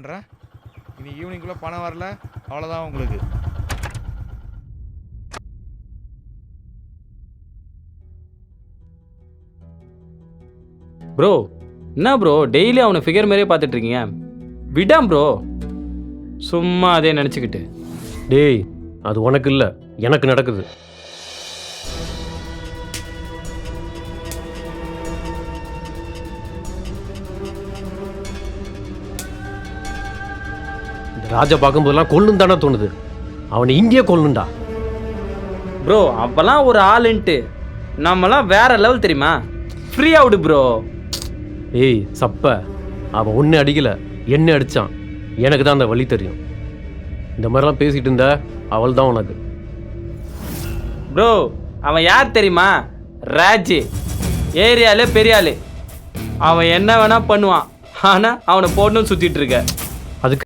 பண்ணுறேன். இனி ஈவினிங்குள்ளே பணம் வரல அவ்வளோதான் உங்களுக்கு. ப்ரோ என்ன ப்ரோ டெய்லி அவனை ஃபிகர் மாதிரியே பார்த்துட்டு இருக்கீங்க? விடாம் ப்ரோ, சும்மா அதே நினச்சிக்கிட்டு. டேய், அது உனக்கு இல்லை, எனக்கு நடக்குது. இந்த ராஜா பார்க்கும்போதெல்லாம் கொல்லும் தானே தோணுது. அவனை இங்கேயே கொல்லுண்டா. ப்ரோ அப்போல்லாம் ஒரு ஆளுன்ட்டு நம்மலாம் வேற லெவல் தெரியுமா? Free out bro. ஏய் சப்ப, அவன் ஒன்று அடிக்கலை, என்ன அடித்தான். எனக்கு தான் அந்த வழி தெரியும். இந்த மாதிரிலாம் பேசிகிட்டு இருந்த அவள் தான் உனக்கு. ப்ரோ அவன் யார் தெரியுமா? ராஜு, ஏரியாலே பெரிய ஆளு. அவன் என்ன வேணா பண்ணுவான், ஆனால் அவனை போடணும்னு சுற்றிட்டு இருக்க.